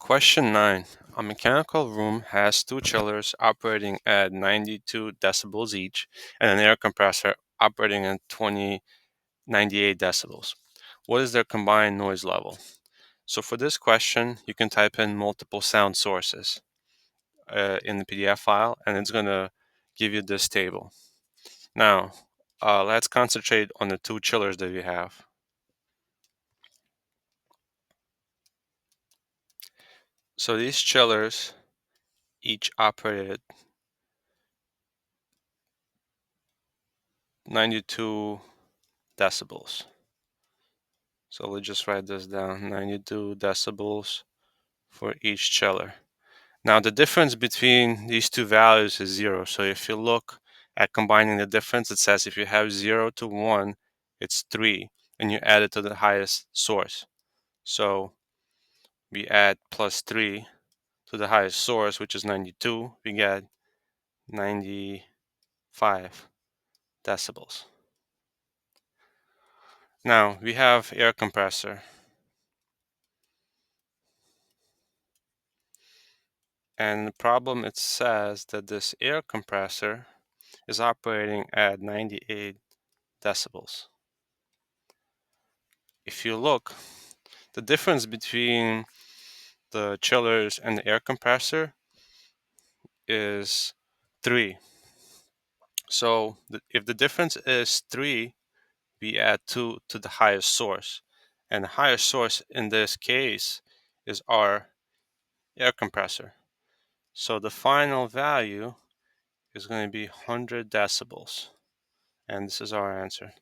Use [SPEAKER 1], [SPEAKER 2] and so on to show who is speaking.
[SPEAKER 1] Question 9. A mechanical room has two chillers operating at 92 decibels each and an air compressor operating at 98 decibels. What is their combined noise level? So for this question, you can type in multiple sound sources in the PDF file, and it's going to give you this table. Now, let's concentrate on the two chillers that we have. So these chillers each operated 92 decibels. So let's just write this down, 92 decibels for each chiller. Now the difference between these two values is 0. So if you look at combining the difference, it says if you have 0 to 1, it's 3, and you add it to the highest source. So we add plus 3 to the highest source, which is 92, we get 95 decibels. Now we have air compressor. And the problem, it says that this air compressor is operating at 98 decibels. If you look, the difference between the chillers and the air compressor is 3. So if the difference is 3, we add 2 to the highest source. And the highest source in this case is our air compressor. So the final value is going to be 100 decibels. And this is our answer.